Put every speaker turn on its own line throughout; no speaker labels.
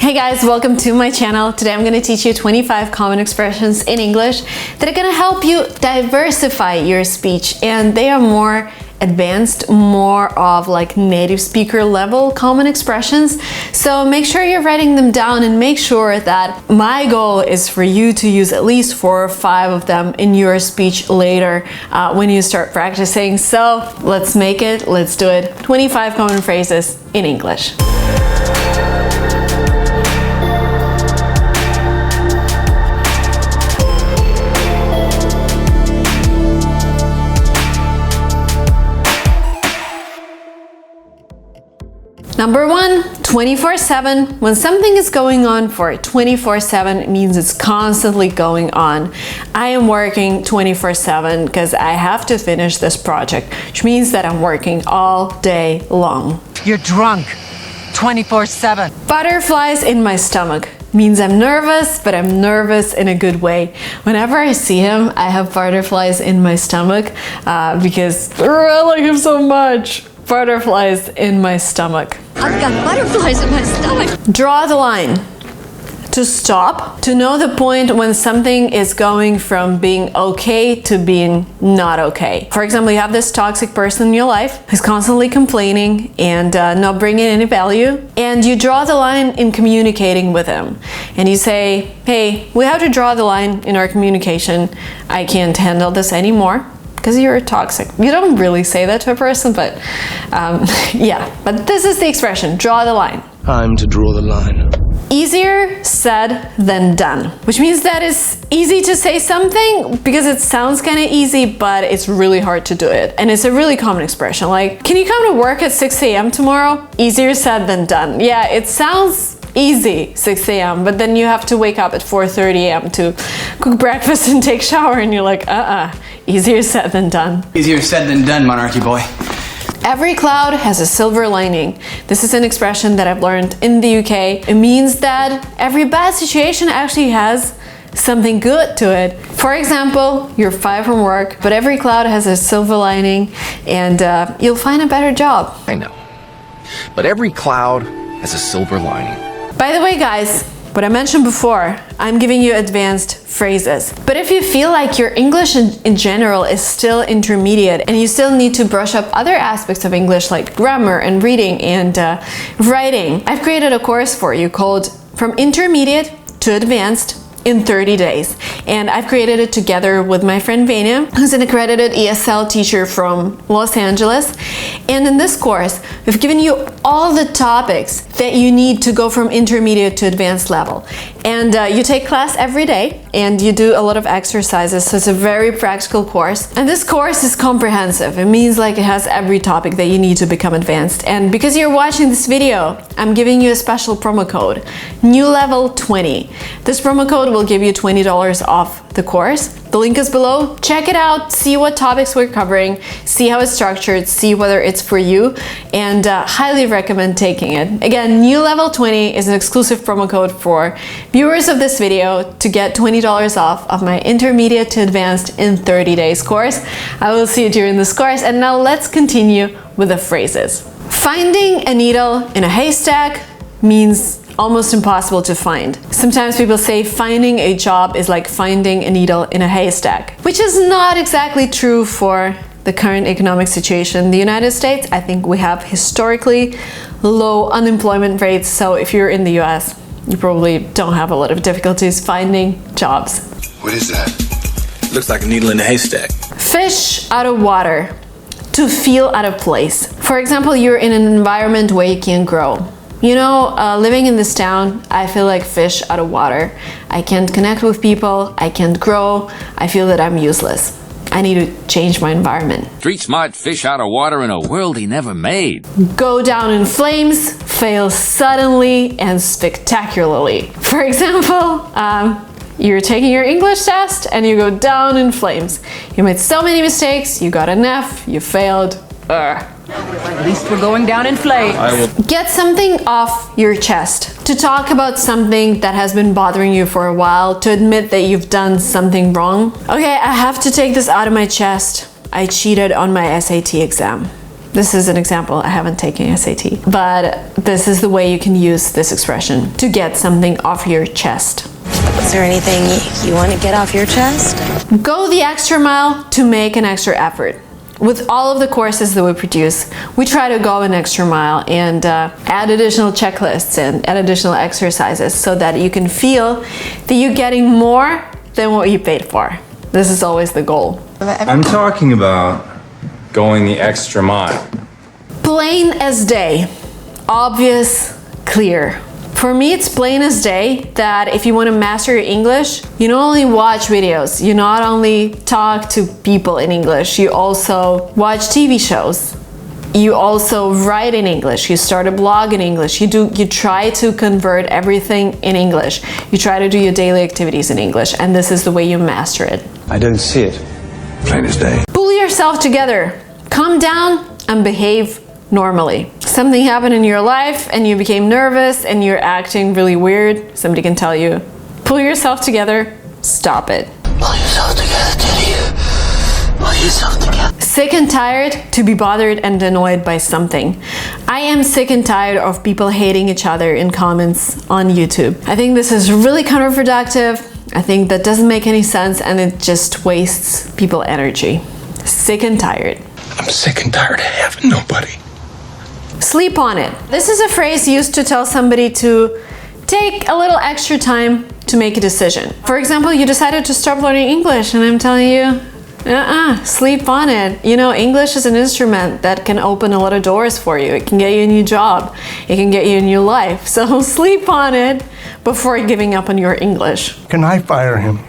Hey guys, welcome to my channel. Today I'm going to teach you 25 common expressions in English that are going to help you diversify your speech, and they are more advanced, more of like native speaker level common expressions. So make sure you're writing them down and make sure that my goal is for you to use at least 4 or 5 of them in your speech later when you start practicing. So let's make it, let's do it. 25 common phrases in English. Number 1, 24/7. When something is going on for 24/7, it means it's constantly going on. I am working 24/7 because I have to finish this project, which means that I'm working all day long.
You're drunk 24/7.
Butterflies in my stomach means I'm nervous, but I'm nervous in a good way. Whenever I see him, I have butterflies in my stomach because I like him so much. Butterflies in my stomach.
I've got butterflies in my stomach.
Draw the line. To stop, to know the point when something is going from being okay to being not okay. For example, you have this toxic person in your life who's constantly complaining and not bringing any value, and you draw the line in communicating with him. And you say, hey, we have to draw the line in our communication. I can't handle this anymore. Because you're toxic. You don't really say that to a person, but yeah. But this is the expression, draw the line.
Time to draw the line.
Easier said than done, which means that it's easy to say something because it sounds kind of easy, but it's really hard to do it. And it's a really common expression, like, can you come to work at 6 a.m. tomorrow? Easier said than done. Yeah, it sounds easy, 6 a.m., but then you have to wake up at 4:30 a.m. to cook breakfast and take shower, and you're like, easier said than done.
Easier said than done, monarchy boy.
Every cloud has a silver lining. This is an expression that I've learned in the UK. It means that every bad situation actually has something good to it. For example, you're fired from work, but every cloud has a silver lining, and you'll find a better job.
I know, but every cloud has a silver lining.
By the way, guys, what I mentioned before, I'm giving you advanced phrases. But if you feel like your English in general is still intermediate and you still need to brush up other aspects of English like grammar and reading and writing, I've created a course for you called From Intermediate to Advanced in 30 days. And I've created it together with my friend Vania, who's an accredited ESL teacher from Los Angeles. And in this course, we've given you all the topics that you need to go from intermediate to advanced level. And you take class every day and you do a lot of exercises, so it's a very practical course. And this course is comprehensive. It means like it has every topic that you need to become advanced. And because you're watching this video, I'm giving you a special promo code, New Level 20. This promo code will give you $20 off the course. The link is below. Check it out, see what topics we're covering, see how it's structured, see whether it's for you, and highly recommend taking it. Again, New Level 20 is an exclusive promo code for viewers of this video to get $20 off of my Intermediate to Advanced in 30 days course. I will see you during this course, and now let's continue with the phrases. Finding a needle in a haystack means almost impossible to find. Sometimes people say finding a job is like finding a needle in a haystack, which is not exactly true for the current economic situation in the United States. I think we have historically low unemployment rates, so if you're in the US, you probably don't have a lot of difficulties finding jobs.
What is that?
Looks like a needle in a haystack.
Fish out of water. To feel out of place. For example, you're in an environment where you can't grow. You know, living in this town, I feel like fish out of water. I can't connect with people, I can't grow, I feel that I'm useless. I need to change my environment.
Street smart fish out of water in a world he never made.
Go down in flames, fail suddenly and spectacularly. For example, you're taking your English test and you go down in flames. You made so many mistakes, you got an F, you failed.
At least we're going down in flames.
Get something off your chest. To talk about something that has been bothering you for a while, to admit that you've done something wrong. Okay, I have to take this out of my chest. I cheated on my SAT exam. This is an example. I haven't taken SAT, but this is the way you can use this expression to get something off your chest.
Is there anything you want to get off your chest?
Go the extra mile to make an extra effort. With all of the courses that we produce, we try to go an extra mile and add additional checklists and add additional exercises so that you can feel that you're getting more than what you paid for. This is always the goal.
I'm talking about going the extra mile.
Plain as day. Obvious, clear. For me, it's plain as day that if you want to master your English, you not only watch videos, you not only talk to people in English, you also watch TV shows. You also write in English, you start a blog in English, you try to convert everything in English. You try to do your daily activities in English, and this is the way you master it.
I don't see it. Plain as day.
Pull yourself together, calm down, and behave normally. Something happened in your life and you became nervous and you're acting really weird. Somebody can tell you, pull yourself together, stop it.
Pull yourself together, Teddy. Pull yourself together.
Sick and tired to be bothered and annoyed by something. I am sick and tired of people hating each other in comments on YouTube. I think this is really counterproductive. I think that doesn't make any sense and it just wastes people's energy. Sick and tired.
I'm sick and tired of having nobody.
Sleep on it. This is a phrase used to tell somebody to take a little extra time to make a decision. For example, you decided to stop learning English and I'm telling you, sleep on it. You know, English is an instrument that can open a lot of doors for you. It can get you a new job. It can get you a new life. So sleep on it before giving up on your English.
Can I fire him?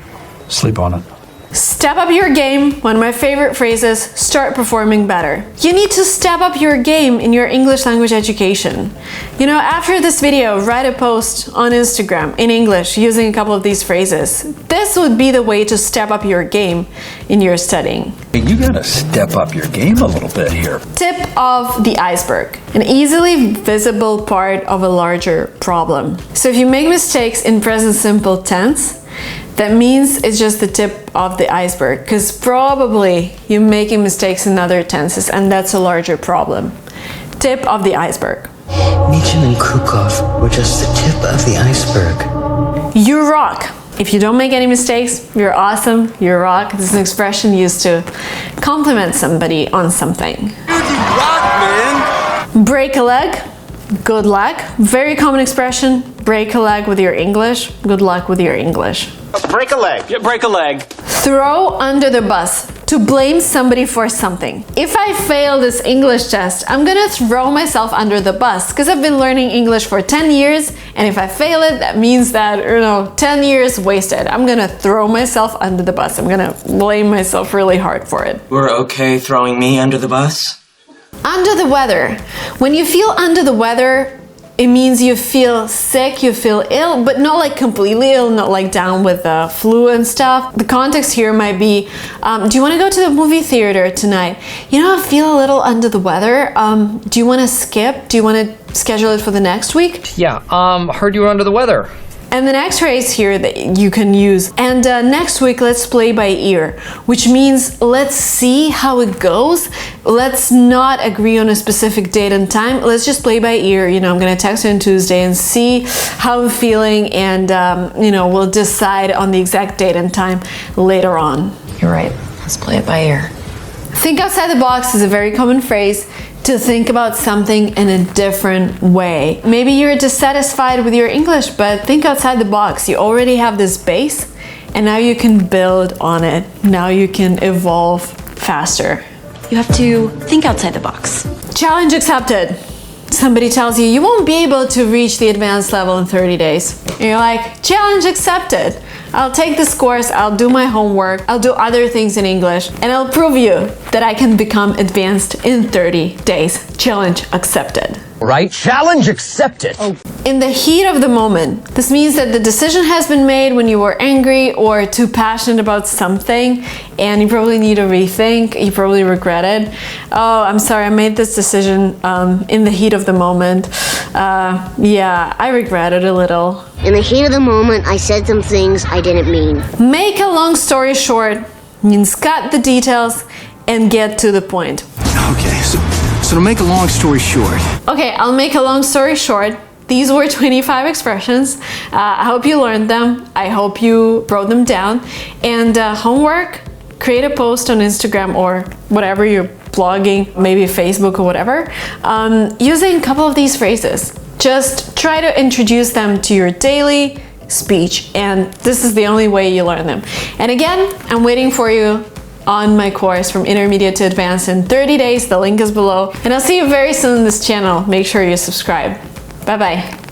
Sleep on it.
Step up your game. One of my favorite phrases, start performing better. You need to step up your game in your English language education. You know, after this video, write a post on Instagram in English using a couple of these phrases. This would be the way to step up your game in your studying.
You gotta step up your game a little bit here.
Tip of the iceberg. An easily visible part of a larger problem. So if you make mistakes in present simple tense, that means it's just the tip of the iceberg, because probably you're making mistakes in other tenses and that's a larger problem. Tip of the iceberg.
Nietzsche and Krukov were just the tip of the iceberg.
You rock. If you don't make any mistakes, you're awesome, you rock. This is an expression used to compliment somebody on something.
Dude, you rock, man!
Break a leg. Good luck. Very common expression. Break a leg with your English. Good luck with your English.
Break a leg. Yeah, break a leg.
Throw under the bus. To blame somebody for something. If I fail this English test, I'm gonna throw myself under the bus because I've been learning English for 10 years and if I fail it, that means that, 10 years wasted. I'm gonna throw myself under the bus. I'm gonna blame myself really hard for it.
We're okay throwing me under the bus?
Under the weather. When you feel under the weather, it means you feel sick, you feel ill, but not like completely ill, not like down with the flu and stuff. The context here might be, do you want to go to the movie theater tonight? I feel a little under the weather. Do you want to skip? Do you want to schedule it for the next week?
Yeah, heard you were under the weather.
And the next phrase here that you can use, and next week let's play by ear, which means let's see how it goes. Let's not agree on a specific date and time. Let's just play by ear. I'm gonna text you on Tuesday and see how I'm feeling, and we'll decide on the exact date and time later on.
You're right. Let's play it by ear.
Think outside the box is a very common phrase to think about something in a different way. Maybe you're dissatisfied with your English, but think outside the box. You already have this base, and now you can build on it. Now you can evolve faster.
You have to think outside the box.
Challenge accepted. Somebody tells you won't be able to reach the advanced level in 30 days. And you're like, challenge accepted. I'll take this course, I'll do my homework, I'll do other things in English, and I'll prove you that I can become advanced in 30 days. Challenge accepted.
Right? Challenge accepted.
In the heat of the moment, this means that the decision has been made when you were angry or too passionate about something, and you probably need to rethink, you probably regret it. Oh, I'm sorry, I made this decision in the heat of the moment. Yeah, I regret it a little.
In the heat of the moment, I said some things I didn't mean.
Make a long story short means cut the details and get to the point.
Okay,
So to make a long story short.
Okay, I'll make a long story short. These were 25 expressions. I hope you learned them. I hope you wrote them down. And homework, create a post on Instagram or whatever you're blogging, maybe Facebook or whatever, using a couple of these phrases. Just try to introduce them to your daily speech, and this is the only way you learn them. And again, I'm waiting for you on my course From Intermediate to Advanced in 30 days. The link is below. And I'll see you very soon on this channel. Make sure you subscribe. Bye-bye.